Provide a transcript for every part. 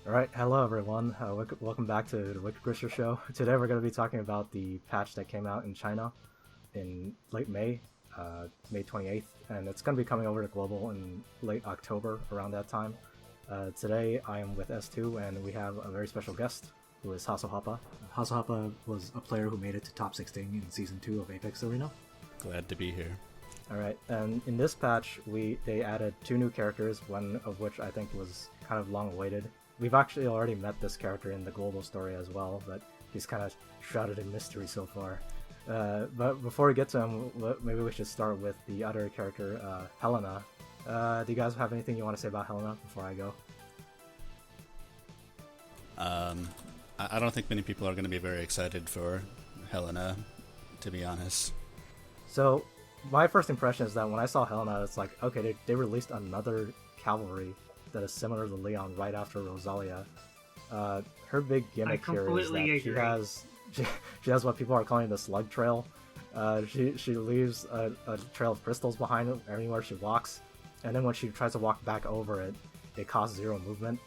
Alright, hello everyone. Welcome back to the Wikigrisser show. Today we're going to be talking about the patch that came out in China in late May, May 28th, and it's going to be coming over to global in late October, around that time. Today I am with S2, and we have a very special guest, who is Hassohappa. Hassohappa was a player who made it to top 16 in Season 2 of Apex Arena. Glad to be here. Alright, and in this patch, they added two new characters, one of which I think was kind of long-awaited. We've actually already met this character in the global story as well, but he's kind of shrouded in mystery so far. But before we get to him, maybe we should start with the other character, Helena. Do you guys have anything you want to say about Helena before I go? I don't think many people are going to be very excited for Helena, to be honest. So, my first impression is that when I saw Helena, it's like, okay, they released another cavalry that is similar to Leon right after Rosalia. Her big gimmick here is that she has what people are calling the slug trail. She leaves a trail of crystals behind her anywhere she walks, and then when she tries to walk back over it, it costs 0 movement.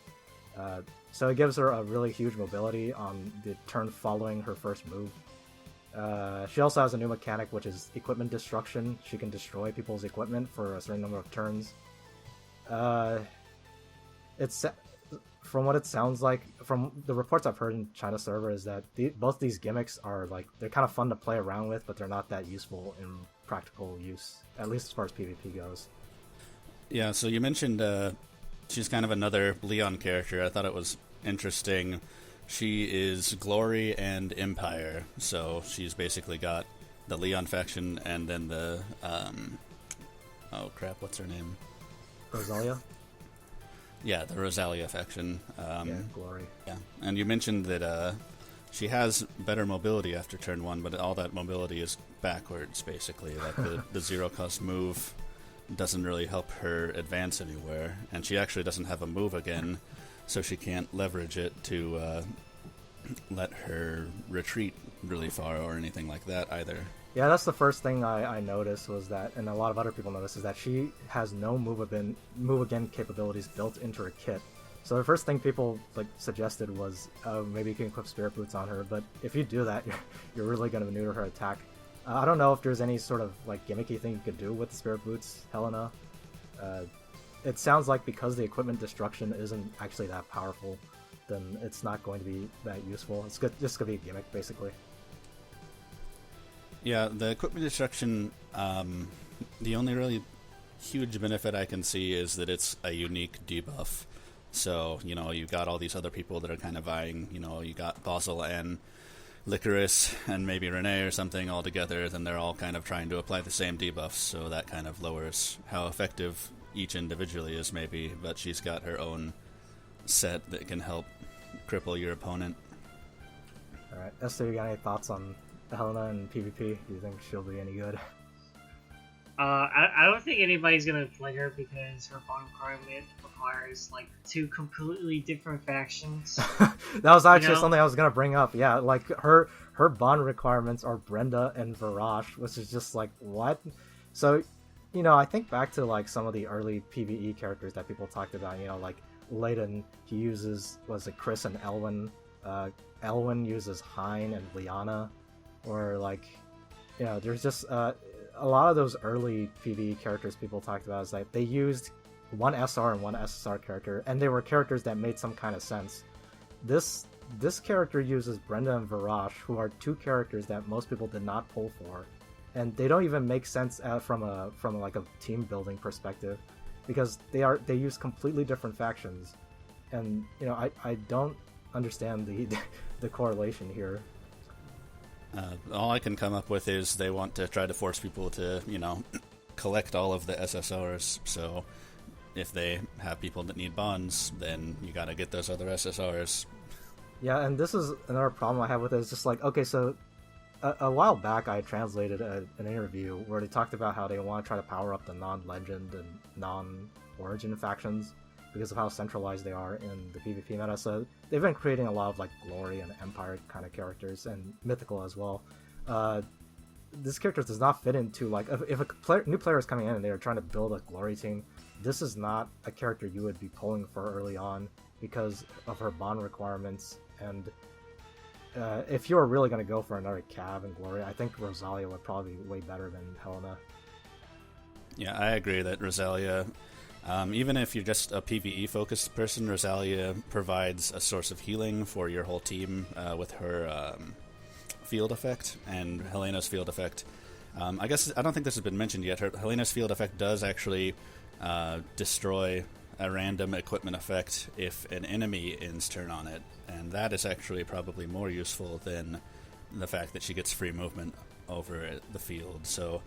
So it gives her a really huge mobility on the turn following her first move. She also has a new mechanic, which is equipment destruction. She can destroy people's equipment for a certain number of turns. It's from what it sounds like, from the reports I've heard in China server, is that both these gimmicks are like, they're kind of fun to play around with, but they're not that useful in practical use, at least as far as PvP goes. Yeah, so you mentioned she's kind of another Leon character. I thought it was interesting. She is Glory and Empire, so she's basically got the Leon faction and then the oh crap, what's her name? Rosalia? Yeah, the Rosalia faction. Yeah, Glory. Yeah, and you mentioned that she has better mobility after turn 1, but all that mobility is backwards, basically. Like the zero-cost move doesn't really help her advance anywhere, and she actually doesn't have a move again, so she can't leverage it to let her retreat really far or anything like that either. Yeah, that's the first thing I noticed, was that, and a lot of other people noticed, is that she has no move again capabilities built into her kit. So the first thing people suggested was maybe you can equip Spirit Boots on her, but if you do that, you're really going to neuter her attack. I don't know if there's any sort of gimmicky thing you could do with the Spirit Boots, Helena. It sounds like because the equipment destruction isn't actually that powerful, then it's not going to be that useful. It's just going to be a gimmick, basically. Yeah, the equipment destruction, the only really huge benefit I can see is that it's a unique debuff. So, you got all these other people that are kind of vying, you got Basil and Licorice and maybe Renee or something all together, then they're all kind of trying to apply the same debuffs, so that kind of lowers how effective each individually is maybe, but she's got her own set that can help cripple your opponent. Alright, Esther, you got any thoughts on Helena in PvP? Do you think she'll be any good? I don't think anybody's gonna play her because her bond requirement requires 2 completely different factions. That was actually something I was gonna bring up. Yeah, her bond requirements are Brenda and Virash, which is just what? So, I think back to some of the early PvE characters that people talked about. Layden, he uses Chris and Elwyn. Elwyn uses Hein and Liana, or there's just a lot of those early PvE characters people talked about is they used one SR and one SSR character, and they were characters that made some kind of sense. This character uses Brenda and Virash, who are 2 characters that most people did not pull for, and they don't even make sense from a team building perspective, because they use completely different factions, and I don't understand the correlation here. All I can come up with is they want to try to force people to, collect all of the SSRs. So if they have people that need bonds, then you gotta get those other SSRs. Yeah, and this is another problem I have with it. It's just okay, so a while back I translated an interview where they talked about how they want to try to power up the non-legend and non-origin factions because of how centralized they are in the PvP meta. So they've been creating a lot of Glory and Empire kind of characters, and Mythical as well. This character does not fit into if a new player is coming in and they're trying to build a Glory team, this is not a character you would be pulling for early on because of her bond requirements. And if you were really going to go for another Cav and Glory, I think Rosalia would probably be way better than Helena. Yeah, I agree that Rosalia, even if you're just a PvE-focused person, Rosalia provides a source of healing for your whole team with her field effect, and Helena's field effect. I guess I don't think this has been mentioned yet. Helena's field effect does actually destroy a random equipment effect if an enemy ends turn on it, and that is actually probably more useful than the fact that she gets free movement over the field. So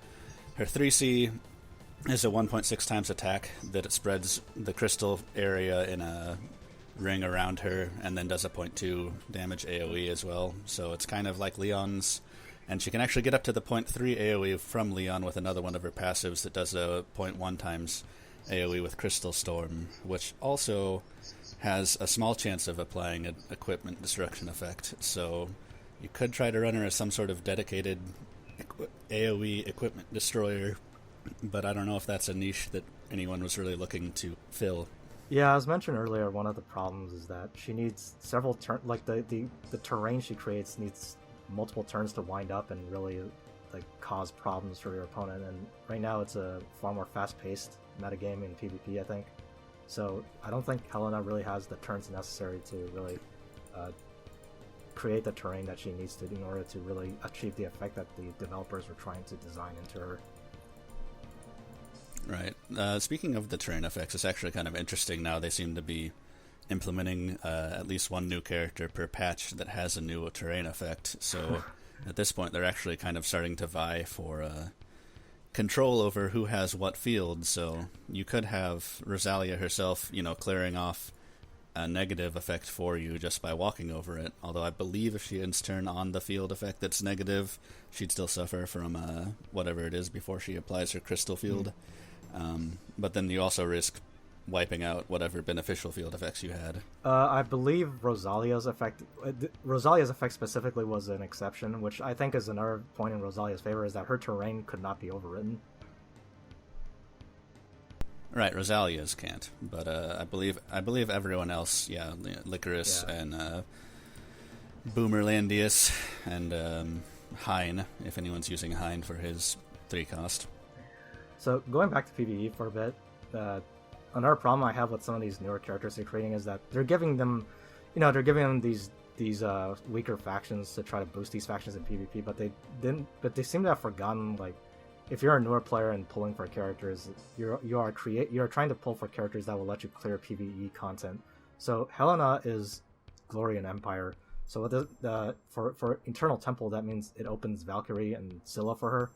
her 3C is a 1.6 times attack that it spreads the crystal area in a ring around her, and then does a 0.2 damage AoE as well. So it's kind of like Leon's, and she can actually get up to the 0.3 AoE from Leon with another one of her passives that does a 0.1 times AoE with Crystal Storm, which also has a small chance of applying an equipment destruction effect. So you could try to run her as some sort of dedicated AoE equipment destroyer, but I don't know if that's a niche that anyone was really looking to fill. Yeah, as mentioned earlier, one of the problems is that she needs several turns. Like the terrain she creates needs multiple turns to wind up and really like cause problems for your opponent. And right now, it's a far more fast-paced metagame in PvP, I think. So I don't think Helena really has the turns necessary to really create the terrain that she needs to in order to really achieve the effect that the developers were trying to design into her. Right. Speaking of the terrain effects, it's actually kind of interesting now. They seem to be implementing at least one new character per patch that has a new terrain effect. So at this point, they're actually kind of starting to vie for control over who has what field. So you could have Rosalia herself, clearing off a negative effect for you just by walking over it. Although I believe if she ends turn on the field effect that's negative, she'd still suffer from whatever it is before she applies her crystal field. But then you also risk wiping out whatever beneficial field effects you had. I believe Rosalia's effect specifically was an exception, which I think is another point in Rosalia's favor, is that her terrain could not be overridden. Right, Rosalia's can't, but I believe everyone else, Licorice and Boomer Landius and Hein, if anyone's using Hein for his 3 cost. So going back to PvE for a bit, another problem I have with some of these newer characters they're creating is that they're giving them these weaker factions to try to boost these factions in PvP, but they seem to have forgotten, like, if you're a newer player and pulling for characters, you're trying to pull for characters that will let you clear PvE content. So Helena is Glory and Empire. So with for Eternal Temple, that means it opens Valkyrie and Scylla for her.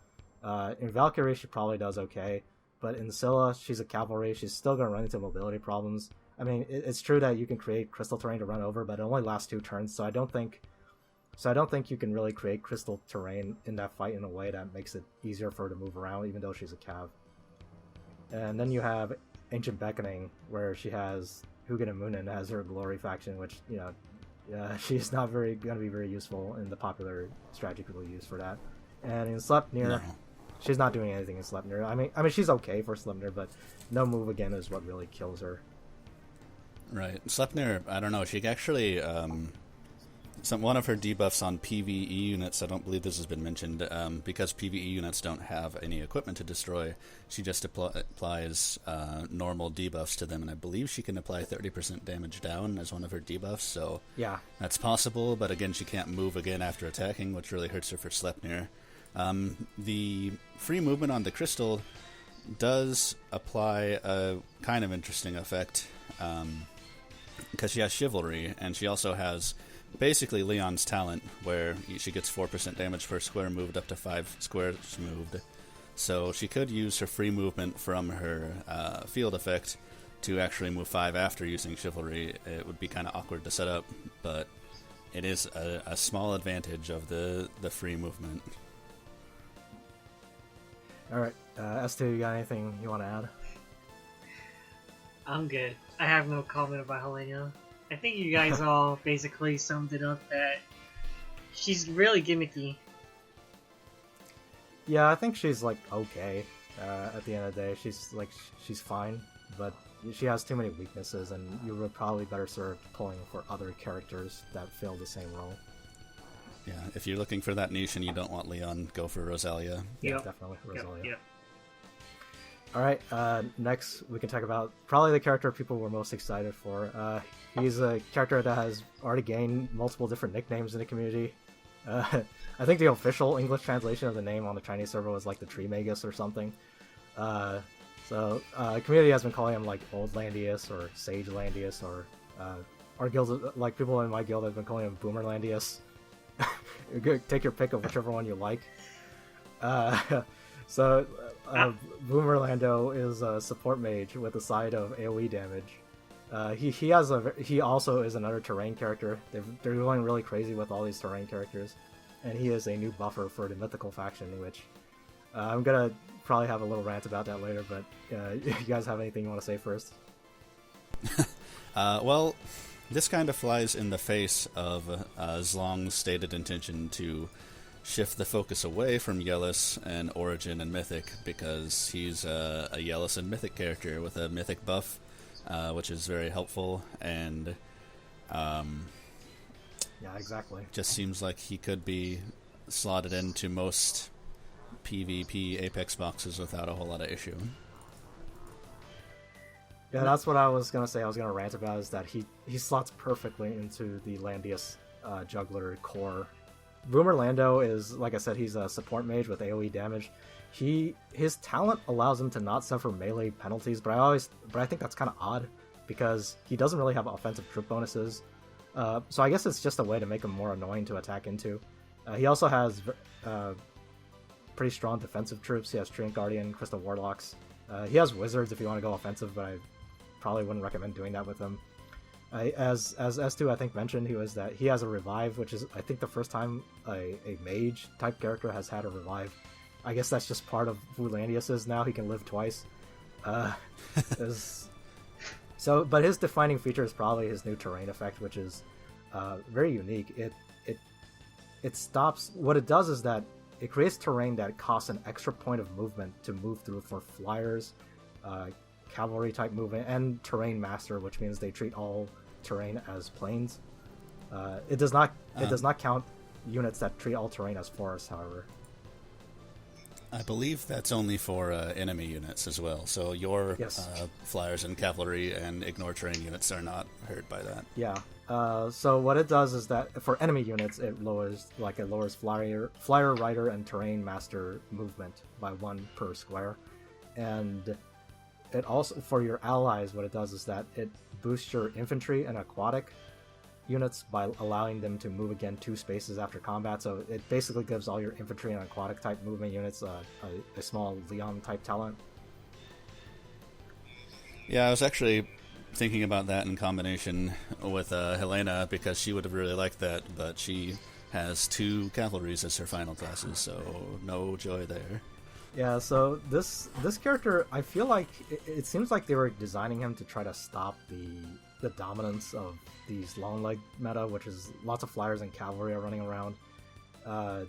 In Valkyrie, she probably does okay, but in Scylla, she's a cavalry. She's still going to run into mobility problems. I mean, it's true that you can create crystal terrain to run over, but it only lasts 2 turns, so I don't think you can really create crystal terrain in that fight in a way that makes it easier for her to move around, even though she's a cav. And then you have Ancient Beckoning, where she has Hugin and Moonin as her Glory faction, which, she's not going to be very useful in the popular strategy people use for that. And in Sleipnir, No. She's not doing anything in Sleipnir. I mean, she's okay for Sleipnir, but no move again is what really kills her. Right. Sleipnir, I don't know. She actually, one of her debuffs on PvE units, I don't believe this has been mentioned, because PvE units don't have any equipment to destroy, she just applies normal debuffs to them, and I believe she can apply 30% damage down as one of her debuffs, so yeah, that's possible, but again, she can't move again after attacking, which really hurts her for Sleipnir. The free movement on the crystal does apply a kind of interesting effect, because she has Chivalry, and she also has basically Leon's talent, where she gets 4% damage per square moved up to 5 squares moved. So she could use her free movement from her field effect to actually move 5 after using Chivalry. It would be kind of awkward to set up, but it is a small advantage of the free movement. Alright, S2, you got anything you want to add? I'm good. I have no comment about Helena. I think you guys all basically summed it up that she's really gimmicky. Yeah, I think she's, like, okay. At the end of the day, she's fine. but she has too many weaknesses, and you would probably better serve pulling for other characters that fill the same role. Yeah, if you're looking for that niche and you don't want Leon, go for Rosalia. Yeah, definitely Rosalia. Yep. Alright, next we can talk about probably the character people were most excited for. He's a character that has already gained multiple different nicknames in the community. I think the official English translation of the name on the Chinese server was like the Tree Magus or something. So the community has been calling him like Old Landius or Sage Landius, or our guilds, like people in my guild have been calling him Boomer Landius. Take your pick of whichever one you like. Boomer Lando is a support mage with a side of AoE damage. He also is another terrain character. They're going really crazy with all these terrain characters, and he is a new buffer for the mythical faction, which I'm gonna probably have a little rant about that later. But you guys have anything you want to say first? Well, this kind of flies in the face of Zlong's stated intention to shift the focus away from Yellis and Origin and Mythic, because he's a Yellis and Mythic character with a Mythic buff, which is very helpful, and yeah, exactly. Just seems like he could be slotted into most PvP Apex boxes without a whole lot of issue. Yeah, that's what I was gonna say. I was gonna rant about is that he slots perfectly into the Landius juggler core. Boomer Lando is, like I said, he's a support mage with AoE damage. His talent allows him to not suffer melee penalties, but I think that's kind of odd because he doesn't really have offensive troop bonuses. So I guess it's just a way to make him more annoying to attack into. He also has pretty strong defensive troops. He has Treant Guardian, Crystal Warlocks. He has Wizards if you want to go offensive, but I probably wouldn't recommend doing that with him. As S2 I think mentioned, he has a revive, which is I think the first time a mage type character has had a revive. I guess that's just part of who Landius is now. He can live twice. But his defining feature is probably his new terrain effect, which is very unique. It stops. What it does is that it creates terrain that costs an extra point of movement to move through for flyers, cavalry type movement, and terrain master, which means they treat all terrain as plains. It does not count units that treat all terrain as forests, however. I believe that's only for enemy units as well. So your flyers and cavalry and ignore terrain units are not hurt by that. Yeah. So what it does is that for enemy units, it lowers flyer, rider, and terrain master movement by 1 per square, and it also for your allies, what it does is that it boosts your infantry and aquatic units by allowing them to move again 2 spaces after combat. So it basically gives all your infantry and aquatic type movement units a small Leon type talent. Yeah, I was actually thinking about that in combination with Helena, because she would have really liked that, but she has 2 cavalries as her final classes, so no joy there. Yeah, so this character, I feel like it seems like they were designing him to try to stop the dominance of these long leg meta, which is lots of flyers and cavalry are running around. I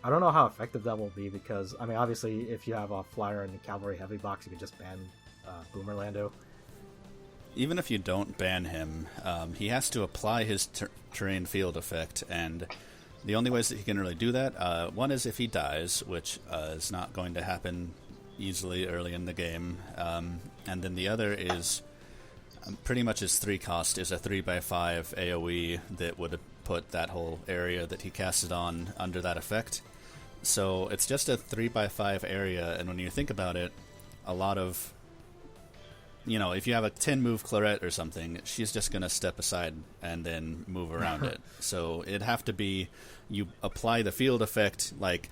don't know how effective that will be, because I mean, obviously, if you have a flyer and cavalry heavy box, you could just ban Boomer Lando. Even if you don't ban him, he has to apply his terrain field effect, and the only ways that he can really do that, one is if he dies, which is not going to happen easily early in the game, and then the other is pretty much his 3 cost is a 3x5 AoE that would put that whole area that he casted on under that effect. So it's just a 3x5 area, and when you think about it, a lot of, if you have a 10 move Claret or something, she's just going to step aside and then move around it. So it'd have to be you apply the field effect like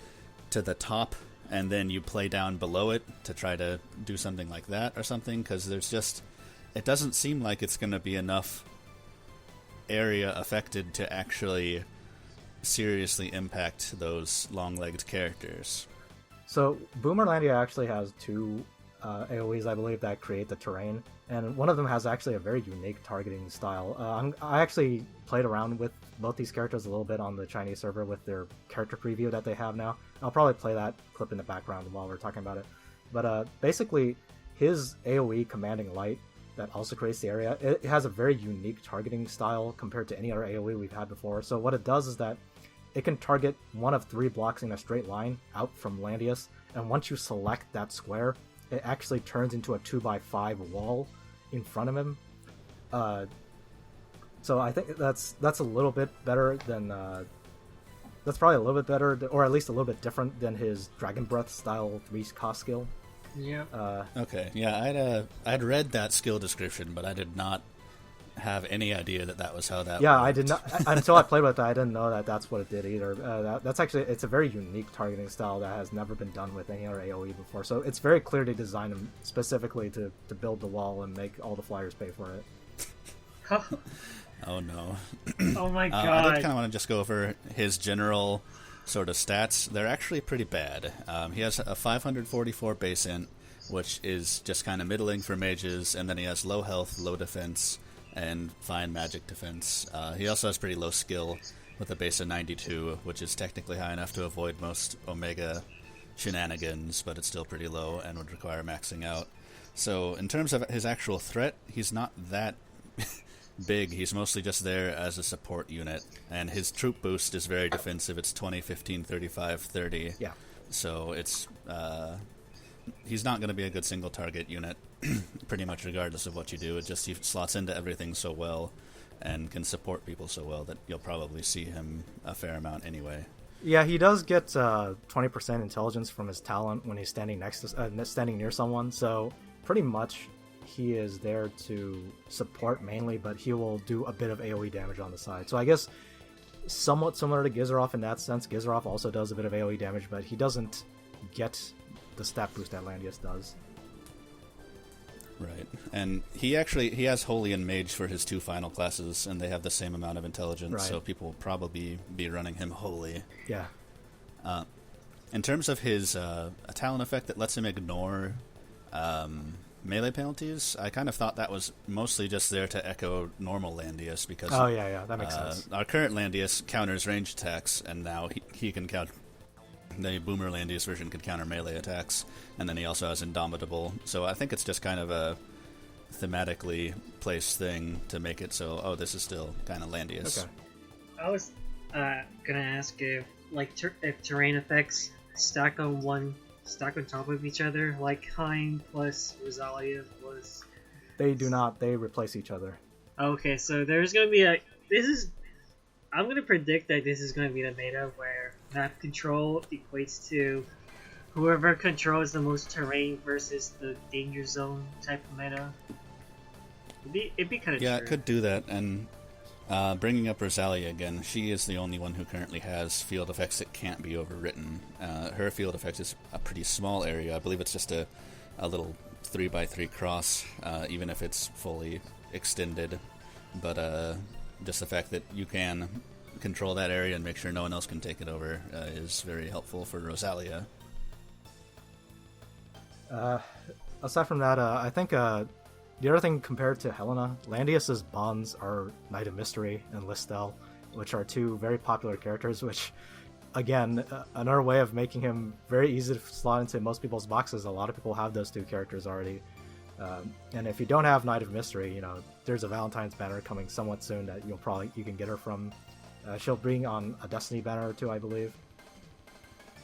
to the top, and then you play down below it to try to do something like that or something, because it doesn't seem like it's going to be enough area affected to actually seriously impact those long-legged characters. So Boomerlandia actually has 2 AoEs, I believe, that create the terrain, and one of them has actually a very unique targeting style. I actually played around with both these characters a little bit on the Chinese server with their character preview that they have now. I'll probably play that clip in the background while we're talking about it. But basically, his AoE Commanding Light that also creates the area, it has a very unique targeting style compared to any other AoE we've had before. So what it does is that it can target one of 3 blocks in a straight line out from Landius, and once you select that square, it actually turns into a 2x5 wall in front of him. So I think that's a little bit better than... that's probably a little bit better, or at least a little bit different than his Dragon Breath style 3-cost skill. Yeah. Okay, yeah, I'd read that skill description, but I did not have any idea that was how that Yeah, worked. I did not... Until I played with it, I didn't know that's what it did either. That's actually... It's a very unique targeting style that has never been done with any other AoE before. So it's very clearly designed specifically to build the wall and make all the flyers pay for it. Oh no. Oh my god. I did kind of want to just go over his general sort of stats. They're actually pretty bad. He has a 544 base int, which is just kind of middling for mages, and then he has low health, low defense, and fine magic defense. He also has pretty low skill with a base of 92, which is technically high enough to avoid most Omega shenanigans, but it's still pretty low and would require maxing out. So in terms of his actual threat, he's not that big. He's mostly just there as a support unit, and his troop boost is very defensive. It's 20, 15, 35, 30. Yeah. So it's he's not going to be a good single target unit pretty much regardless of what you do. It just, he slots into everything so well and can support people so well that you'll probably see him a fair amount anyway. Yeah, he does get 20% intelligence from his talent when he's standing standing near someone, so pretty much he is there to support mainly, but he will do a bit of AoE damage on the side. So I guess somewhat similar to Gizarov in that sense. Gizarov also does a bit of AoE damage, but he doesn't get the stat boost that Landius does. Right, and he has Holy and Mage for his 2 final classes, and they have the same amount of intelligence, right. So people will probably be running him Holy. Yeah. In terms of his a talent effect that lets him ignore melee penalties, I kind of thought that was mostly just there to echo normal Landius, because that makes sense. Our current Landius counters range attacks, and now he can counter. The Boomer Landius version can counter melee attacks, and then he also has Indomitable. So I think it's just kind of a thematically placed thing to make it so, this is still kind of Landius. Okay. I was gonna ask if if terrain effects stack on top of each other, like Hein plus Rosalia plus... They do not. They replace each other. Okay, so there's gonna be I'm gonna predict that this is gonna be the meta where map control equates to whoever controls the most terrain versus the danger zone type of meta. It'd be kind of it could do that. And bringing up Rosalia again, she is the only one who currently has field effects that can't be overwritten. Her field effect is a pretty small area. I believe it's just a little 3x3 cross, even if it's fully extended. But just the fact that you can control that area and make sure no one else can take it over is very helpful for Rosalia. Aside from that, I think the other thing compared to Helena, Landius's bonds are Knight of Mystery and Listel, which are 2 very popular characters, which, again, another way of making him very easy to slot into most people's boxes. A lot of people have those 2 characters already. And if you don't have Knight of Mystery, there's a Valentine's banner coming somewhat soon that you can get her from. She'll bring on a Destiny banner or 2, I believe.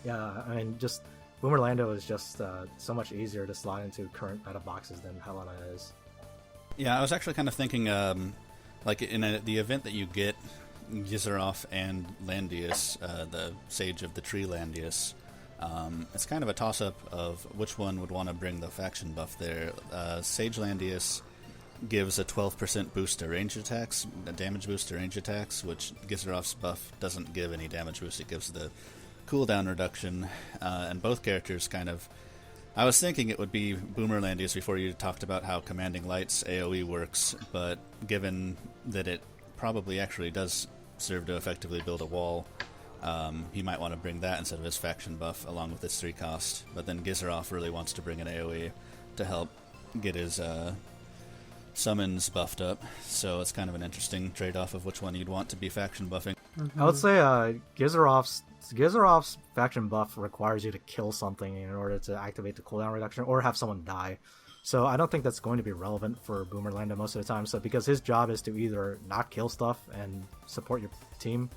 Yeah, I mean, just Boomer Lando is just so much easier to slot into current meta boxes than Helena is. Yeah, I was actually kind of thinking, like in the event that you get Gizarov and Landius, the Sage of the Tree Landius, it's kind of a toss-up of which one would want to bring the faction buff there. Sage Landius gives a 12% boost to range attacks, a damage boost to range attacks, which Gizarov's buff doesn't give any damage boost. It gives the cooldown reduction, and both characters kind of... I was thinking it would be Boomer Landius before you talked about how Commanding Light's AoE works, but given that it probably actually does serve to effectively build a wall, he might want to bring that instead of his faction buff along with its 3 cost. But then Gizarov really wants to bring an AoE to help get his summons buffed up, so it's kind of an interesting trade-off of which one you'd want to be faction buffing. I would say Gizarov's faction buff requires you to kill something in order to activate the cooldown reduction, or have someone die. So I don't think that's going to be relevant for Boomerlando most of the time. So because his job is to either not kill stuff and support your team,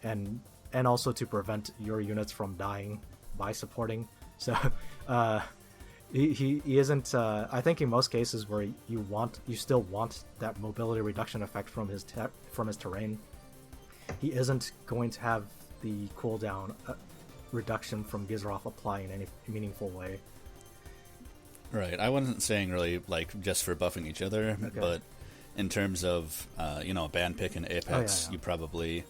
and also to prevent your units from dying by supporting. So he isn't. I think in most cases where you still want that mobility reduction effect from his terrain, he isn't going to have the cooldown reduction from Gizaroff apply in any meaningful way. Right. I wasn't saying really like just for buffing each other, Okay. but in terms of ban pick and Apex, you probably,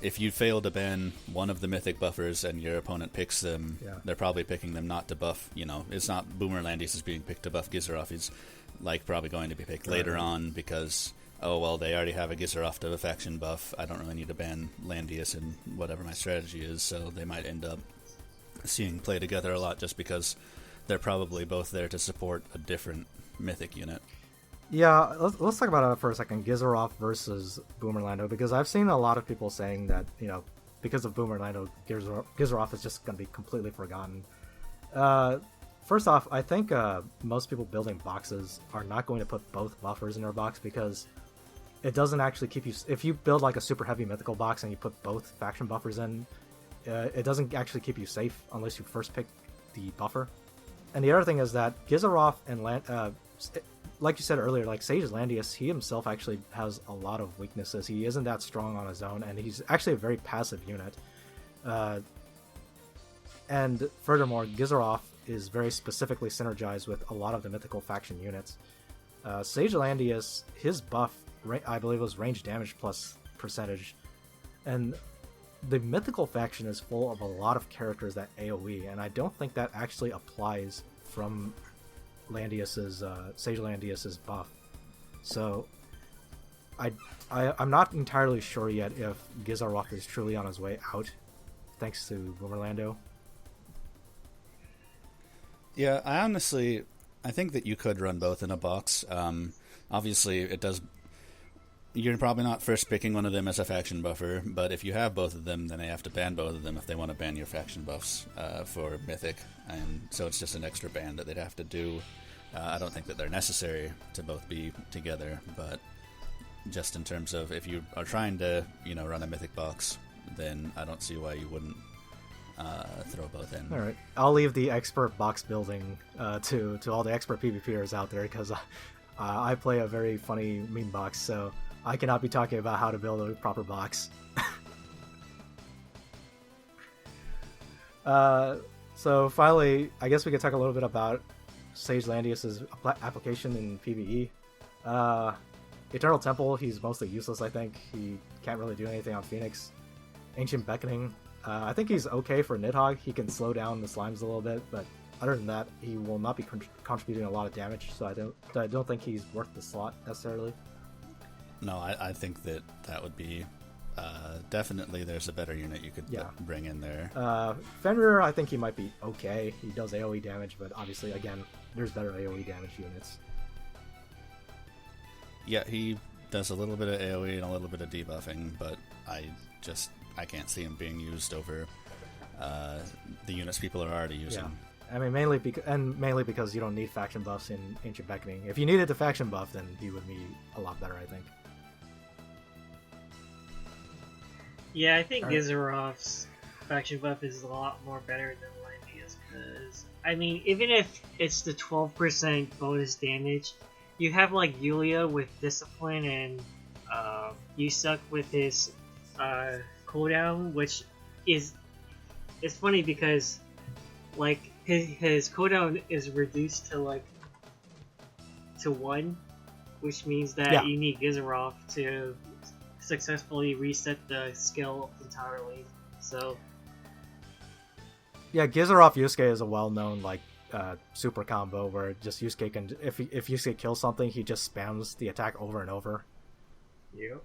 if you fail to ban one of the mythic buffers and your opponent picks them, they're probably picking them not to buff. It's not Boomer Landius is being picked to buff Gizaroff. He's like probably going to be picked later on because they already have a Gizaroff to a faction buff. I don't really need to ban Landius and whatever my strategy is, so they might end up seeing play together a lot just because they're probably both there to support a different mythic unit. Yeah, let's talk about it for a second. Gizaroff versus Boomerlando, because I've seen a lot of people saying that because of Boomerlando, Gizaroff is just going to be completely forgotten. First off, I think most people building boxes are not going to put both buffers in their box because it doesn't actually keep you. If you build like a super heavy mythical box and you put both faction buffers in, it doesn't actually keep you safe unless you first pick the buffer. And the other thing is that Gizaroff and like you said earlier, like Sage Landius, he himself actually has a lot of weaknesses. He isn't that strong on his own, and he's actually a very passive unit. And furthermore, Gizaroff is very specifically synergized with a lot of the mythical faction units. Sage Landius, his buff, I believe, was range damage plus percentage, and the mythical faction is full of a lot of characters that AoE, and I don't think that actually applies from Sage Landius's buff. So I'm not entirely sure yet if Gizaroff is truly on his way out, thanks to Boomerlando. Yeah, I think that you could run both in a box. Obviously, it does. You're probably not first picking one of them as a faction buffer, but if you have both of them, then they have to ban both of them if they want to ban your faction buffs for Mythic, and so it's just an extra ban that they'd have to do. I don't think that they're necessary to both be together, but just in terms of if you are trying to, run a Mythic box, then I don't see why you wouldn't throw both in. All right, I'll leave the expert box building to all the expert PvPers out there, because I play a very funny meme box, so I cannot be talking about how to build a proper box. So finally, I guess we could talk a little bit about Sage Landius's application in PvE. Eternal Temple, he's mostly useless, I think. He can't really do anything on Phoenix. Ancient Beckoning, I think he's okay for Nidhogg. He can slow down the slimes a little bit, but other than that, he will not be contributing a lot of damage, so I don't think he's worth the slot necessarily. No, I think that would be definitely there's a better unit you could bring in there. Fenrir, I think he might be okay. He does AoE damage, but obviously, again, there's better AoE damage units. Yeah, he does a little bit of AoE and a little bit of debuffing, but I can't see him being used over the units people are already using. Yeah. I mean, mainly because you don't need faction buffs in Ancient Beckoning. If you needed the faction buff, then he would be a lot better, I think. Yeah, I think Gizaroff's faction buff is a lot more better than Landius, because, I mean, even if it's the 12% bonus damage, you have, like, Yulia with Discipline and Yusuke with his cooldown, which is... It's funny because, like, his cooldown is reduced to, like, to 1, which means that you need Gizaroff to successfully reset the skill entirely. So yeah, Gizaroff Yusuke is a well-known like super combo where just Yusuke can, if Yusuke kills something, he just spams the attack over and over. Yep.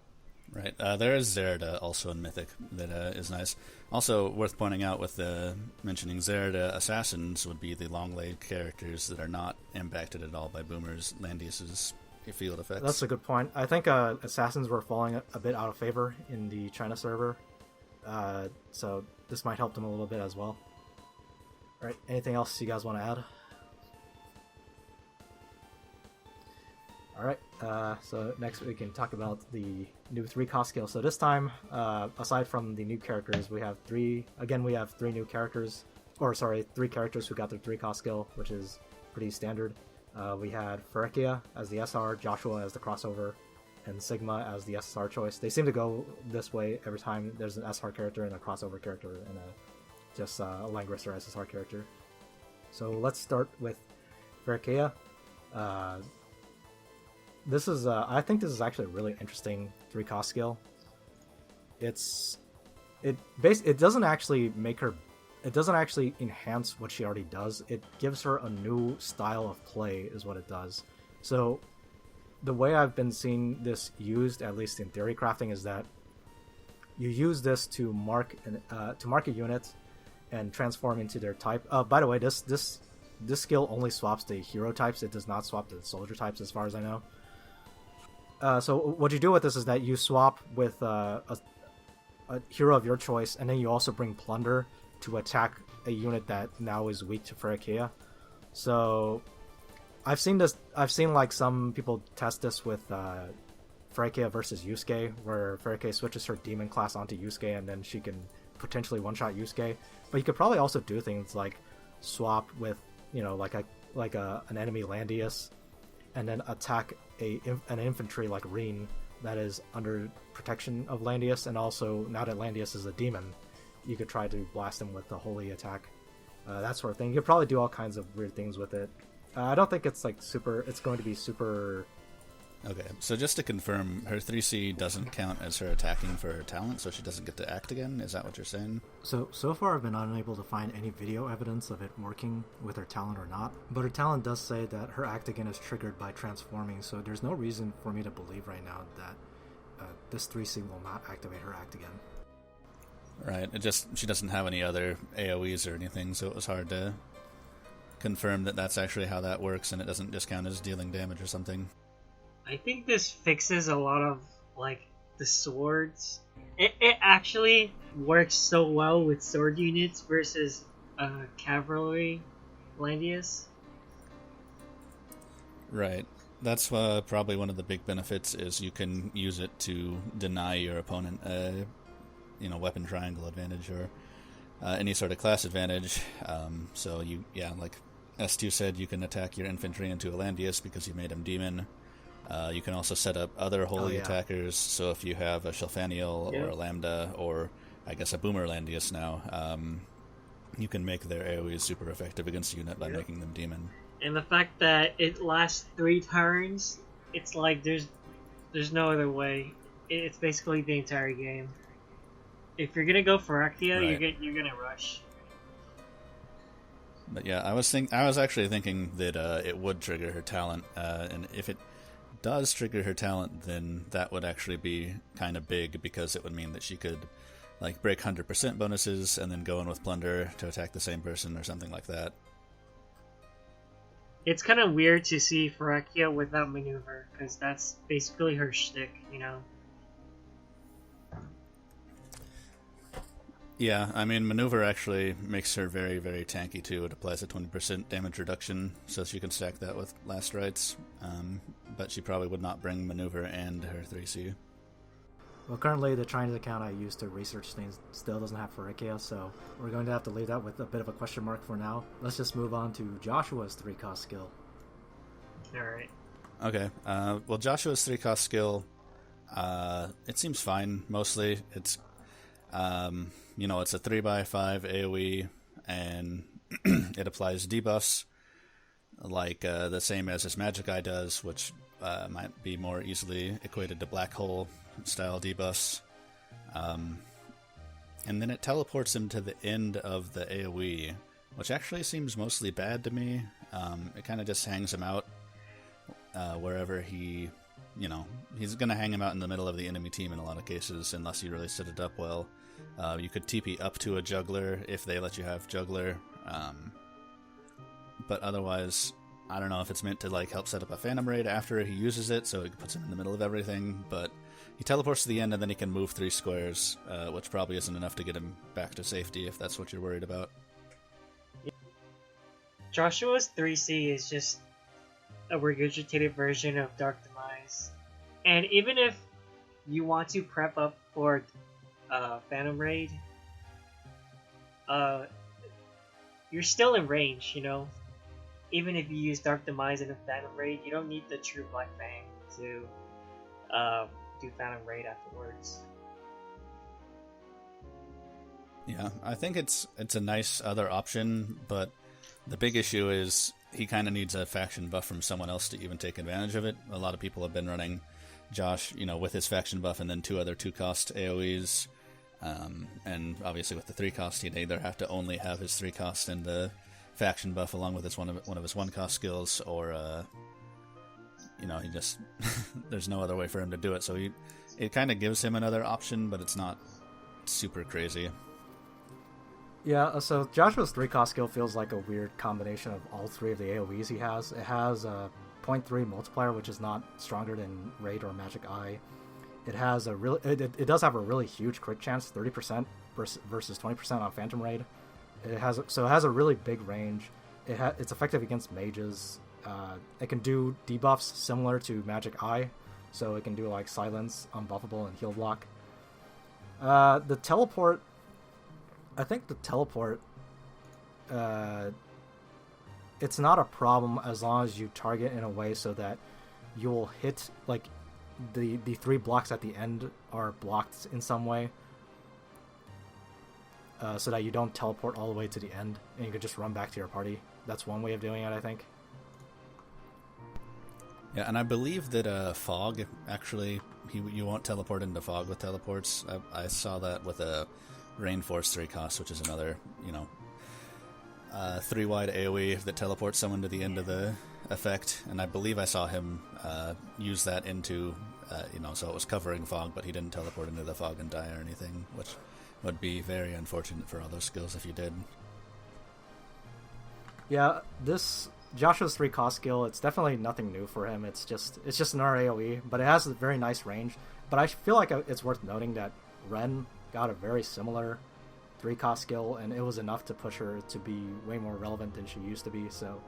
Right. There is Zerida also in Mythic that is nice. Also worth pointing out with mentioning Zerida, assassins would be the long-legged characters that are not impacted at all by Boomer's Landius's field effects. That's a good point. I think assassins were falling a bit out of favor in the China server, so this might help them a little bit as well. All right, anything else you guys want to Alright, so next we can talk about the new 3-cost skill. So this time, aside from the new characters, we have three new characters. Or sorry, 3 characters who got their 3-cost skill, which is pretty standard. We had Feraquea as the SR, Joshua as the crossover, and Sigma as the SR choice. They seem to go this way every time there's an SR character and a crossover character and a Langrisser SSR character. So let's start with Feraquea. This is I think this is actually a really interesting 3-cost skill. It doesn't actually enhance what she already does. It gives her a new style of play is what it does. So the way I've been seeing this used, at least in theory crafting, is that you use this to mark a unit and transform into their type. By the way, this skill only swaps the hero types. It does not swap the soldier types, as far as I know. So what you do with this is that you swap with a hero of your choice, and then you also bring Plunder to attack a unit that now is weak to Feraquea. So I've seen like some people test this with Feraquea versus Yusuke, where Feraquea switches her demon class onto Yusuke and then she can potentially one-shot Yusuke. But you could probably also do things like swap with, like an enemy Landius, and then attack an infantry like Reen that is under protection of Landius, and also now that Landius is a demon, you could try to blast him with the holy attack, that sort of thing. You could probably do all kinds of weird things with it. I don't think it's going to be super. Okay, so just to confirm, her 3C doesn't count as her attacking for her talent, so she doesn't get to act again? Is that what you're saying? So far I've been unable to find any video evidence of it working with her talent or not, but her talent does say that her act again is triggered by transforming, so there's no reason for me to believe right now that this 3C will not activate her act again. Right, she doesn't have any other AoEs or anything, so it was hard to confirm that that's actually how that works, and it doesn't just count as dealing damage or something. I think this fixes a lot of, like, the swords. It actually works so well with sword units versus cavalry Landius. Right. That's probably one of the big benefits, is you can use it to deny your opponent a weapon triangle advantage or any sort of class advantage. So like S2 said, you can attack your infantry into a Landius because you made him demon. You can also set up other holy attackers, so if you have a Shelfaniel or a Lambda, or I guess a Boomer Landius now, you can make their AoE super effective against a unit by making them demon. And the fact that it lasts 3 turns, it's like there's no other way. It's basically the entire game. If you're gonna go Feraquea, right, you're gonna rush. But yeah, I was actually thinking that it would trigger her talent, and if it does trigger her talent, then that would actually be kind of big, because it would mean that she could like break 100% bonuses and then go in with Plunder to attack the same person or something like that. It's kind of weird to see Feraquea without maneuver, because that's basically her shtick, Yeah, I mean, maneuver actually makes her very, very tanky too. It applies a 20% damage reduction, so she can stack that with Last Rites, but she probably would not bring maneuver and her 3C. Well, currently the Chinese account I use to research things still doesn't have Feraquea, so we're going to have to leave that with a bit of a question mark for now. Let's just move on to Joshua's 3-cost skill. Alright. Okay, well, Joshua's 3-cost skill, it seems fine, mostly. It's it's a 3x5 AoE, and it applies debuffs like the same as his Magic Eye does, which might be more easily equated to Black Hole style debuffs. And then it teleports him to the end of the AoE, which actually seems mostly bad to me. It kind of just hangs him out wherever he's going to hang him out in the middle of the enemy team in a lot of cases, unless you really set it up well. You could TP up to a Juggler if they let you have Juggler. But otherwise, I don't know if it's meant to like help set up a Phantom Raid after he uses it, so it puts him in the middle of everything. But he teleports to the end, and then he can move 3 squares, which probably isn't enough to get him back to safety if that's what you're worried about. Joshua's 3C is just a regurgitated version of Dark defense. And even if you want to prep up for Phantom Raid, you're still in range, you know? Even if you use Dark Demise in a Phantom Raid, you don't need the true Black Fang to do Phantom Raid afterwards. Yeah, I think it's a nice other option, but the big issue is he kind of needs a faction buff from someone else to even take advantage of it. A lot of people have been running Josh, you know, with his faction buff and then 2 other 2-cost AoEs. And obviously with the 3-cost, he'd either have to only have his 3-cost and the faction buff along with his one of his 1-cost skills, or you know, he just there's no other way for him to do it. So it kind of gives him another option, but it's not super crazy. Yeah, so Joshua's 3-cost skill feels like a weird combination of all 3 of the AoEs he has. It has a 0.3 multiplier, which is not stronger than Raid or Magic Eye. It has a really, it does have a really huge crit chance, 30% versus 20% on Phantom Raid. It has a really big range. It's effective against mages. It can do debuffs similar to Magic Eye, so it can do like Silence, Unbuffable, and Heal Block. The teleport, I think the teleport, it's not a problem as long as you target in a way so that you'll hit, like, the 3 blocks at the end are blocked in some way, so that you don't teleport all the way to the end and you can just run back to your party. That's one way of doing it, I think. Yeah, and I believe that Fog, actually, you won't teleport into Fog with teleports. I saw that with a Rainforce 3-cost, which is another, you know, 3-wide AoE that teleports someone to the end of the effect, and I believe I saw him use that into, you know, so it was covering Fog, but he didn't teleport into the Fog and die or anything, which would be very unfortunate for all those skills if you did. Yeah, this Joshua's 3-cost skill, it's definitely nothing new for him. It's just another AoE, but it has a very nice range. But I feel like it's worth noting that Ren got a very similar 3-cost skill, and it was enough to push her to be way more relevant than she used to be, so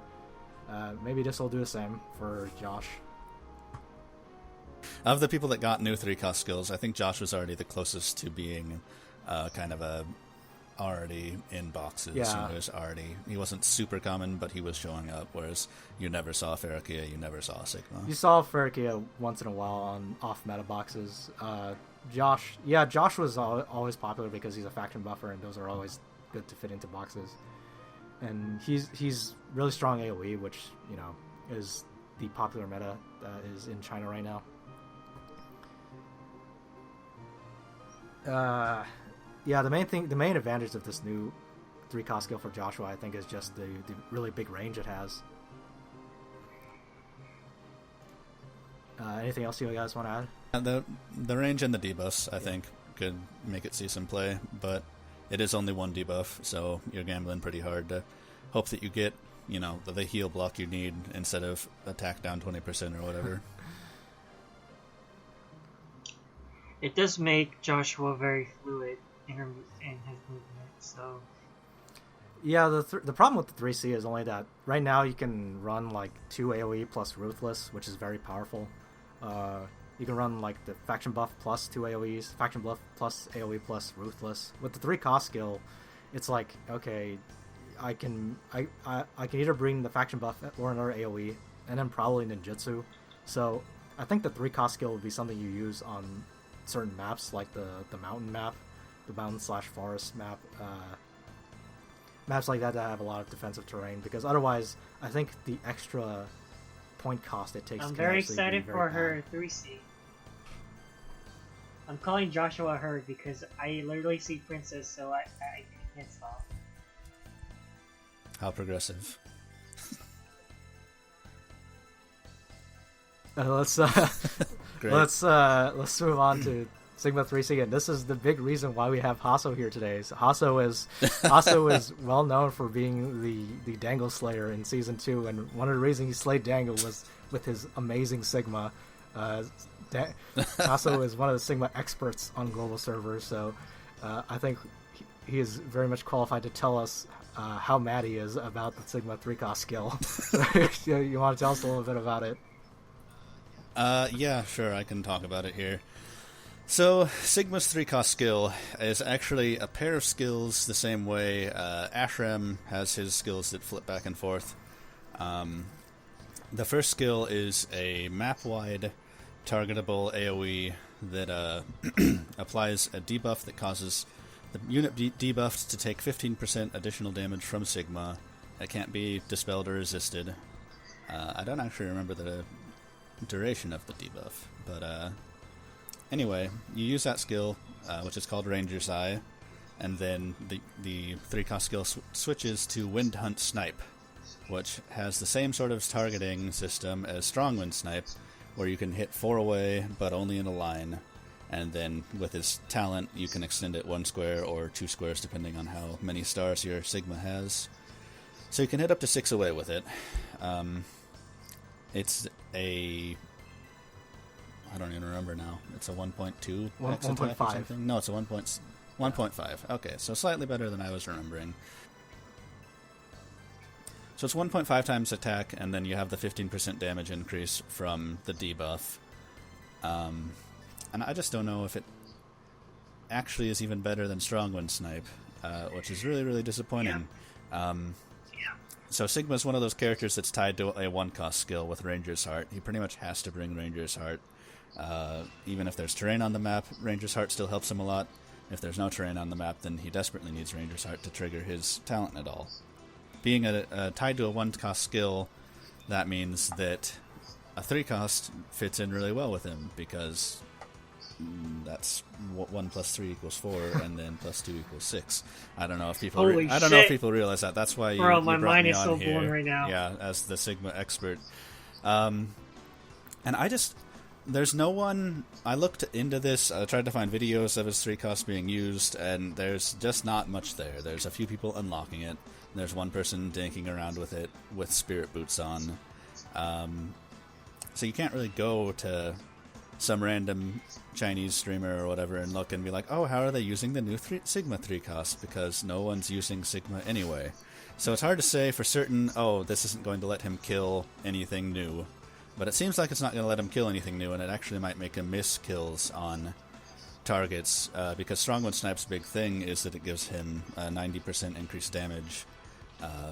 maybe this will do the same for Josh. Of the people that got new 3-cost skills, I think Josh was already the closest to being kind of a already in boxes. Yeah. He wasn't super common, but he was showing up, whereas you never saw Feraquea, you never saw Sigma. You saw Feraquea once in a while on off-meta boxes. Josh was always popular because he's a faction buffer, and those are always good to fit into boxes. And he's really strong AoE, which, you know, is the popular meta that is in China right now. Yeah, the main advantage of this new 3-cost skill for Joshua, I think, is just the really big range it has. Anything else you guys want to add? The range and the debuffs, I think, could make it see some play, but it is only 1 debuff, so you're gambling pretty hard to hope that you get, you know, the heal block you need instead of attack down 20% or whatever. It does make Joshua very fluid in his movement, so... Yeah, the problem with the 3C is only that right now you can run like 2 AoE plus Ruthless, which is very powerful. You can run like the faction buff plus 2 AoEs, faction buff plus AoE plus Ruthless. With the 3-cost skill, it's like, okay, I can either bring the faction buff or another AoE, and then probably ninjutsu. So I think the 3-cost skill would be something you use on certain maps, like the mountain map, the mountain/forest map. Maps like that have a lot of defensive terrain, because otherwise I think the extra point cost it takes. I'm very excited for her 3C. I'm calling Joshua her because I literally see Princess, so I can't stop. How progressive. Let's move on to Sigma 3C, and this is the big reason why we have Hasso here today. So Hasso is well known for being the Dangle Slayer in Season 2, and one of the reasons he slayed Dangle was with his amazing Sigma. Hasso is one of the Sigma experts on global servers, so I think he is very much qualified to tell us how mad he is about the Sigma 3-cost skill. You want to tell us a little bit about it? Yeah, sure, I can talk about it here. So, Sigma's 3-cost skill is actually a pair of skills the same way Ashram has his skills that flip back and forth. The first skill is a map-wide targetable AoE that applies a debuff that causes the unit debuffed to take 15% additional damage from Sigma. It can't be dispelled or resisted. I don't actually remember the duration of the debuff, but anyway, you use that skill, which is called Ranger's Eye, and then the 3-cost skill switches to Wind Hunt Snipe, which has the same sort of targeting system as Strong Wind Snipe, where you can hit 4 away, but only in a line, and then with his talent, you can extend it 1 square or 2 squares, depending on how many stars your Sigma has. So you can hit up to 6 away with it. It's a... I don't even remember now. It's a 1.2 X attack or something? No, it's a 1.5. Okay, so slightly better than I was remembering. So it's 1.5 times attack, and then you have the 15% damage increase from the debuff. And I just don't know if it actually is even better than Strong Wind Snipe, which is really, really disappointing. Yeah. So Sigma's one of those characters that's tied to a 1-cost skill with Ranger's Heart. He pretty much has to bring Ranger's Heart. Even if there's terrain on the map, Ranger's Heart still helps him a lot. If there's no terrain on the map, then he desperately needs Ranger's Heart to trigger his talent at all. Being tied to a 1-cost skill, that means that a 3-cost fits in really well with him, because that's 1 plus 3 equals 4, and then plus 2 equals 6. I don't know if people. I don't know if people realize that. That's why you brought me on so here. Right now. Yeah, as the Sigma expert. And I just, there's no one. I looked into this. I tried to find videos of his 3-cost being used, and there's just not much there. There's a few people unlocking it. There's one person dinking around with it with spirit boots on. So you can't really go to some random Chinese streamer or whatever and look and be like, oh, how are they using the new Sigma 3-cost? Because no one's using Sigma anyway. So it's hard to say for certain, oh, this isn't going to let him kill anything new. But it seems like it's not going to let him kill anything new, and it actually might make him miss kills on targets, because Strong Wind Snipe's big thing is that it gives him 90% increased damage,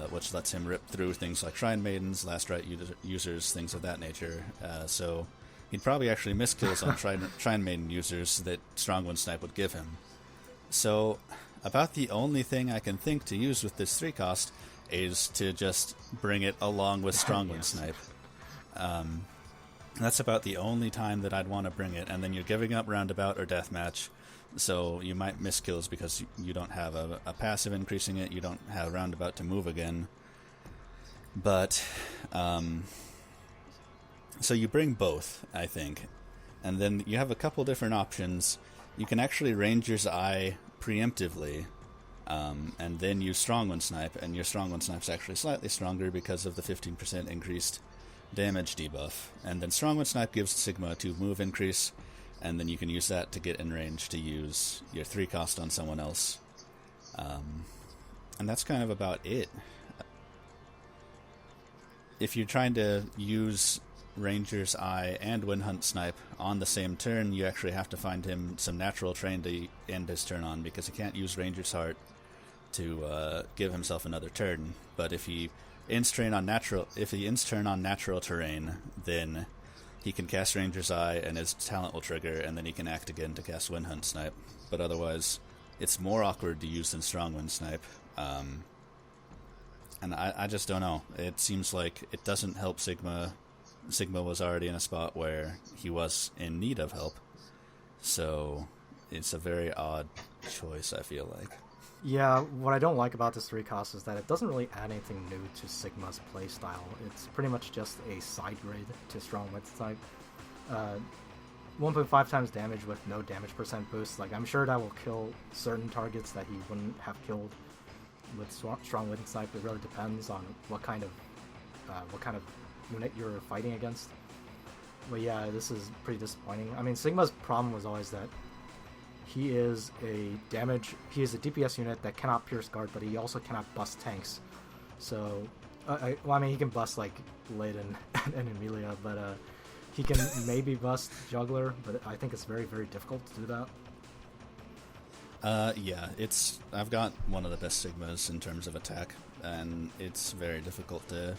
which lets him rip through things like Shrine Maidens, Last Rite users, things of that nature. So he'd probably actually miss kills on Shrine Maiden users that Strong Wind Snipe would give him. So about the only thing I can think to use with this 3-cost is to just bring it along with Strong Wind Snipe. That's about the only time that I'd want to bring it, and then you're giving up Roundabout or Deathmatch, so you might miss kills because you don't have a passive increasing it, you don't have Roundabout to move again. But, so you bring both, I think, and then you have a couple different options. You can actually Ranger's Eye preemptively, and then use Strong Wind Snipe, and your Strong Wind Snipe's actually slightly stronger because of the 15% increased damage debuff. And then Strong Wind Snipe gives Sigma to move increase, and then you can use that to get in range to use your 3-cost on someone else. And that's kind of about it. If you're trying to use Ranger's Eye and Wind Hunt Snipe on the same turn, you actually have to find him some natural terrain to end his turn on, because he can't use Ranger's Heart to give himself another turn. But if he ends turn on natural terrain, then he can cast Ranger's Eye and his talent will trigger, and then he can act again to cast Wind Hunt Snipe. But otherwise, it's more awkward to use than Strong Wind Snipe. And I just don't know. It seems like it doesn't help Sigma. Sigma was already in a spot where he was in need of help. So it's a very odd choice, I feel like. Yeah, what I don't like about this 3-cost is that it doesn't really add anything new to Sigma's playstyle. It's pretty much just a side grade to Strong Wind Snipe. 1.5 times damage with no damage percent boost. Like, I'm sure that will kill certain targets that he wouldn't have killed with Strong Wind Snipe. It really depends on what kind of unit you're fighting against. But yeah, this is pretty disappointing. I mean, Sigma's problem was always that he is a DPS unit that cannot pierce guard, but he also cannot bust tanks. So, he can bust like Leyden and Emilia, but he can maybe bust Juggler, but I think it's very, very difficult to do that. Yeah, I've got one of the best Sigmas in terms of attack, and it's very difficult to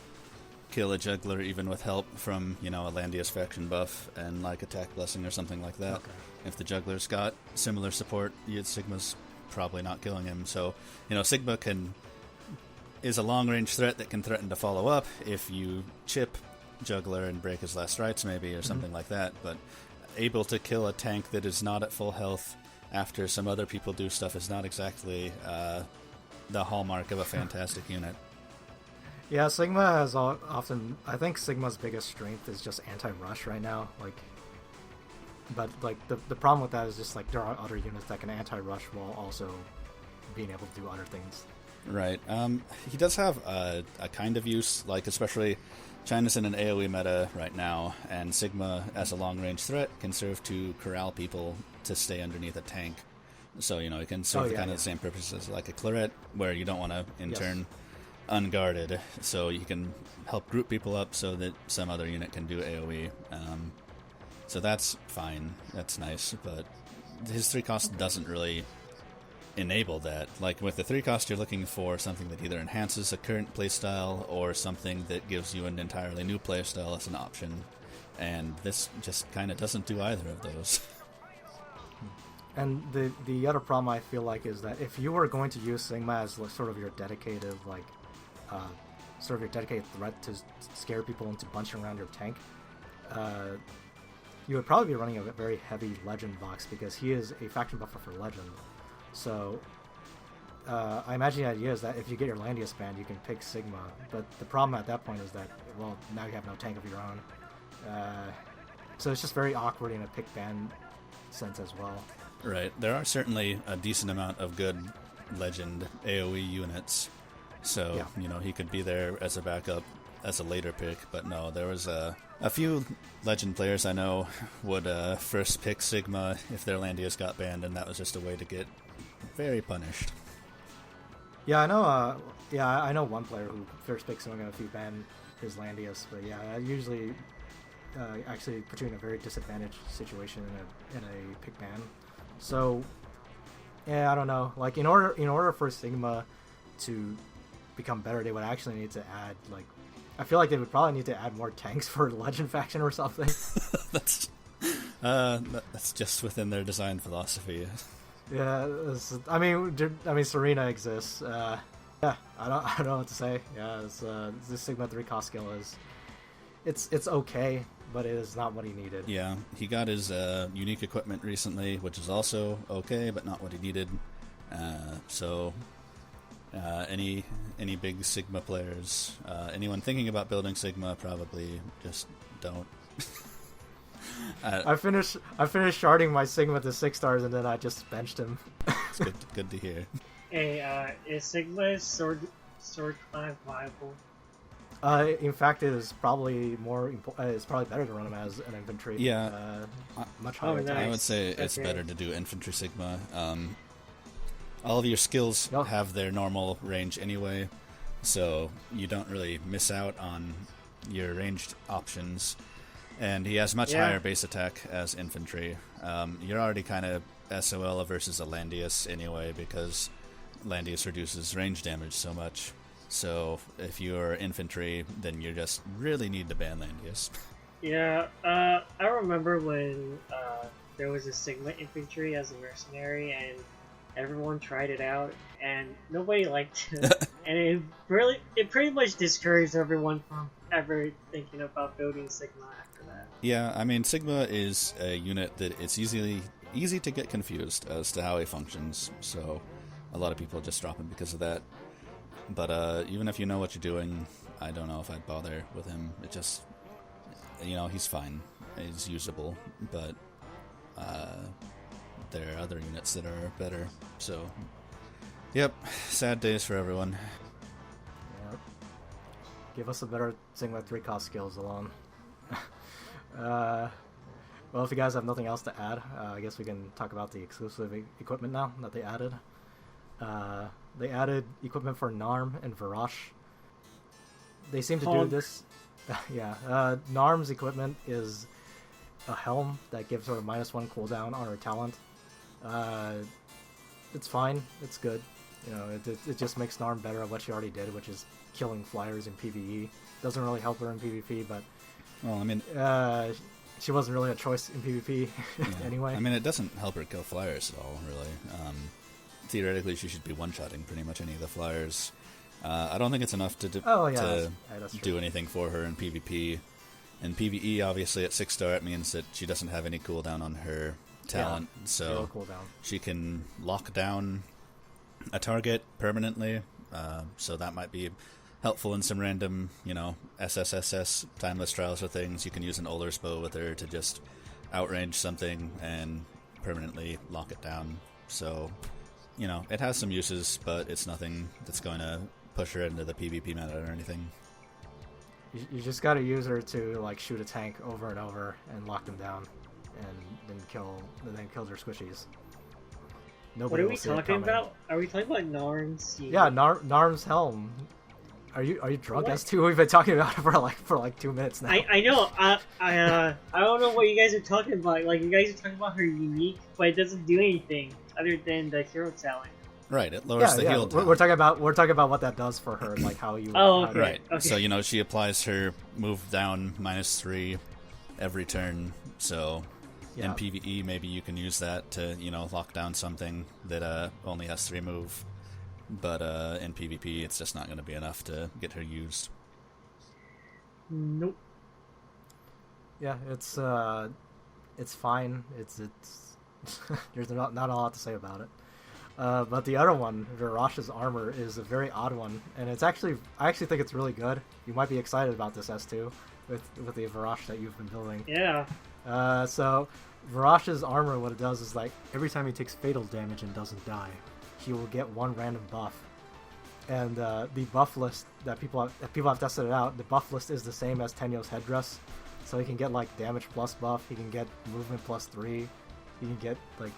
kill a Juggler even with help from, a Landius faction buff and like Attack Blessing or something like that. Okay. If the Juggler's got similar support, Sigma's probably not killing him. So, Sigma is a long-range threat that can threaten to follow up if you chip Juggler and break his last rites maybe or something like that, but able to kill a tank that is not at full health after some other people do stuff is not exactly the hallmark of a fantastic unit. Yeah, Sigma has often... I think Sigma's biggest strength is just anti-rush right now. But the problem with that is just there are other units that can anti-rush while also being able to do other things. Right. He does have a kind of use, especially China's in an AoE meta right now, and Sigma, as a long-range threat, can serve to corral people to stay underneath a tank. So, it can serve the same purpose as like a Claret, where you don't want to, in turn, unguarded. So you can help group people up so that some other unit can do AoE. So that's fine. That's nice. But his 3 cost doesn't really enable that. With the 3 cost, you're looking for something that either enhances a current playstyle or something that gives you an entirely new playstyle as an option. And this just kind of doesn't do either of those. And the other problem I feel like is that if you were going to use Sigma as sort of your dedicated threat to scare people into bunching around your tank, you would probably be running a very heavy Legend box because he is a faction buffer for Legend. So I imagine the idea is that if you get your Landius banned, you can pick Sigma. But the problem at that point is that, well, now you have no tank of your own. So it's just very awkward in a pick ban sense as well. Right. There are certainly a decent amount of good Legend AoE units. So, he could be there as a backup as a later pick. But no, there was a few Legend players I know would first pick Sigma if their Landius got banned, and that was just a way to get very punished. Yeah, I know. I know one player who first picks Sigma if he banned his Landius. But yeah, that usually actually puts you in a very disadvantaged situation in a pick ban. So, yeah, I don't know. In order for Sigma to become better, they would actually need to add I feel like they would probably need to add more tanks for Legend faction or something. That's just within their design philosophy. Yeah, I mean, Serena exists. Yeah, I don't know what to say. Yeah, this Sigma 3 cost skill it's okay, but it is not what he needed. Yeah, he got his unique equipment recently, which is also okay, but not what he needed. Any big Sigma players, anyone thinking about building Sigma, probably just don't. I finished sharding my Sigma to 6 stars, and then I just benched him. It's good to hear. Hey, is Sigma's sword class viable? In fact, it is probably it's probably better to run him as an infantry. Yeah, much higher. Nice. I would say it's better to do infantry Sigma. All of your skills have their normal range anyway, so you don't really miss out on your ranged options. And he has much higher base attack as infantry. You're already kind of SOL versus a Landius anyway, because Landius reduces range damage so much. So if you're infantry, then you just really need to ban Landius. Yeah, I remember when there was a Sigma infantry as a mercenary, and everyone tried it out, and nobody liked it. And it pretty much discouraged everyone from ever thinking about building Sigma after that. Yeah, I mean, Sigma is a unit that it's easy to get confused as to how he functions, so a lot of people just drop him because of that. But even if you know what you're doing, I don't know if I'd bother with him. It just, he's fine. He's usable, but there are other units that are better. So, yep, sad days for everyone. Yep. Give us a better Sigma 3 cost skills alone. Well, if you guys have nothing else to add, I guess we can talk about the exclusive equipment now that they added. They added equipment for Narm and Virash. They seem to do this... Yeah, Narm's equipment is a helm that gives her a -1 cooldown on her talent. It's fine. It's good. You know, it just makes Narm better at what she already did, which is killing flyers in PvE. Doesn't really help her in PvP, but well, I mean, she wasn't really a choice in PvP anyway. I mean, it doesn't help her kill flyers at all, really. Theoretically, she should be one-shotting pretty much any of the flyers. I don't think it's enough to do anything for her in PvP. In PvE, obviously, at 6-star, it means that she doesn't have any cooldown on her talent, so she can lock down a target permanently. So that might be helpful in some random, SSSS, timeless trials or things. You can use an Oler's bow with her to just outrange something and permanently lock it down. So, it has some uses, but it's nothing that's going to push her into the PvP meta or anything. You just got to use her to shoot a tank over and over and lock them down, and then kill their squishies. Nobody what are we talking about? Are we talking about Narm's? Yeah, Narm's helm. Are you drunk? That's too. We've been talking about it for like 2 minutes now. I know. I don't know what you guys are talking about. Like, you guys are talking about her unique, but it doesn't do anything other than the hero talent. Right, it lowers the heal talent. We're talking about what that does for her, like how you. Oh, okay. Right. Okay. So she applies her move down -3 every turn. So in PvE, maybe you can use that to lock down something that only has 3 move. But in PvP, it's just not going to be enough to get her used. Nope. Yeah, it's fine. It's there's not a lot to say about it. But the other one, Virash's armor, is a very odd one, and I actually think it's really good. You might be excited about this S2 with the Virash that you've been building. Yeah. So Virash's armor, what it does is every time he takes fatal damage and doesn't die, he will get 1 random buff. And the buff list that people have tested it out, the buff list is the same as Tenyo's headdress. So he can get damage plus buff, he can get movement +3, he can get you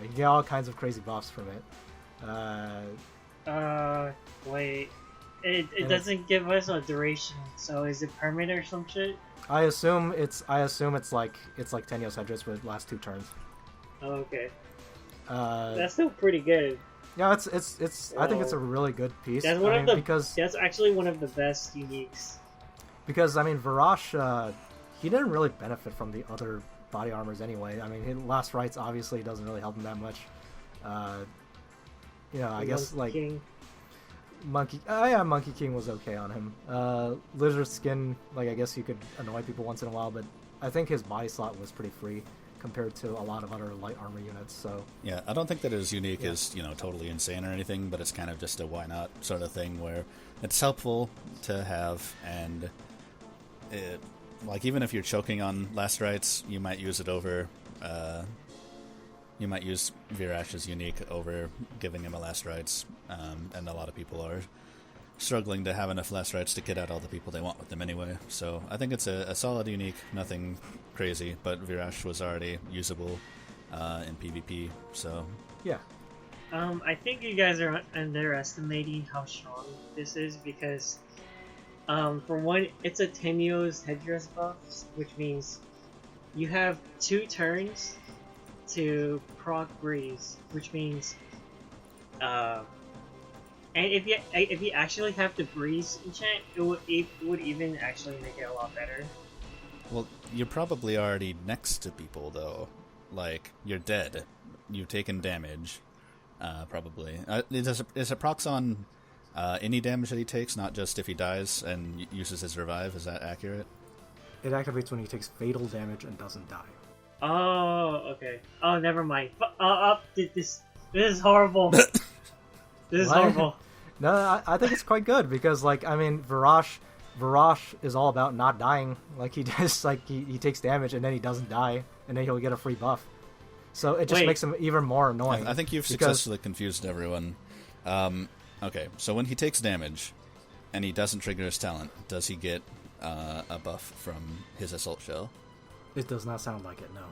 can get all kinds of crazy buffs from it. Wait. It doesn't give us a duration, so is it permanent or some shit? I assume it's like Tenyo's headdress, but it lasts 2 turns. Oh, okay. That's still pretty good. Yeah, it's I think it's a really good piece. That's that's actually one of the best uniques. Because Virash, he didn't really benefit from the other body armors anyway. His last rites obviously doesn't really help him that much. I guess King. Monkey King was okay on him. Lizard Skin, I guess you could annoy people once in a while, but I think his body slot was pretty free compared to a lot of other light armor units. So yeah, I don't think that his unique is totally insane or anything, but it's kind of just a why not sort of thing where it's helpful to have, and it, even if you're choking on last rites, you might use it over. You might use Virash's unique over giving him a last rites, and a lot of people are struggling to have enough last rites to get out all the people they want with them anyway. So I think it's a solid unique, nothing crazy, but Virash was already usable in PvP, so yeah. I think you guys are underestimating how strong this is because, for one, it's a Tenyo's headdress buff, which means you have 2 turns to proc breeze, which means, and if you actually have the breeze enchant, it would even actually make it a lot better. Well, you're probably already next to people though. You're dead. You've taken damage. Probably. Is it procs on any damage that he takes, not just if he dies and uses his revive? Is that accurate? It activates when he takes fatal damage and doesn't die. Oh, okay. Oh, never mind. This is horrible. This is horrible. No, I think it's quite good because, Virash is all about not dying. He does, he takes damage and then he doesn't die, and then he'll get a free buff. So it just makes him even more annoying. I think you've successfully confused everyone. Okay, so when he takes damage and he doesn't trigger his talent, does he get a buff from his assault shell? It does not sound like it, no.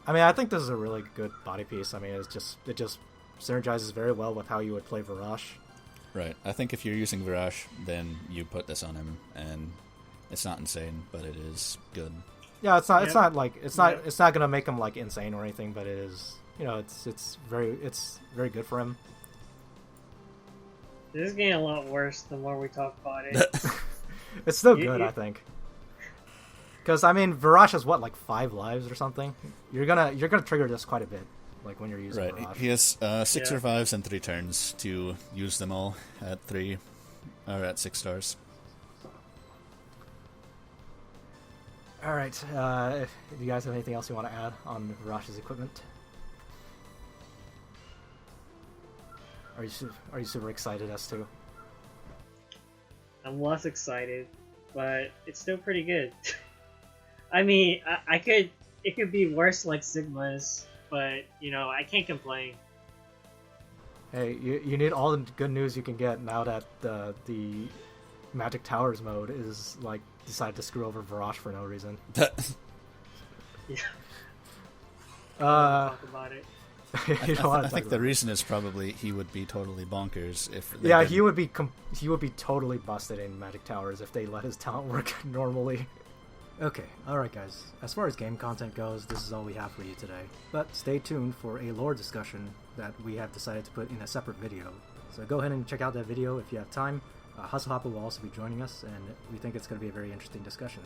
I think this is a really good body piece. It just synergizes very well with how you would play Virash. Right. I think if you're using Virash, then you put this on him, and it's not insane, but it is good. Yeah, it's not. It's Yeah. not like it's not. It's not gonna make him like insane or anything, but it is. It's very good for him. This is getting a lot worse the more we talk about it. It's still good, I think. Because I mean, Virash has what, like 5 lives or something. You're gonna trigger this quite a bit, like when you're using Right. Virash. He has 6 revives and 3 turns to use them all at 3 or at 6 stars. All right. Do you guys have anything else you want to add on Virash's equipment? Are you super excited as to? I'm less excited, but it's still pretty good. I mean, it could be worse like Sigma's, but I can't complain. Hey, you need all the good news you can get now that the Magic Towers mode is like decided to screw over Virash for no reason. Yeah. Talk about it. I think the reason is probably he would be totally bonkers if. Yeah, he would be totally busted in Magic Towers if they let his talent work normally. Okay, alright guys, as far as game content goes, this is all we have for you today. But stay tuned for a lore discussion that we have decided to put in a separate video. So go ahead and check out that video if you have time. Hassohappa will also be joining us, and we think it's going to be a very interesting discussion.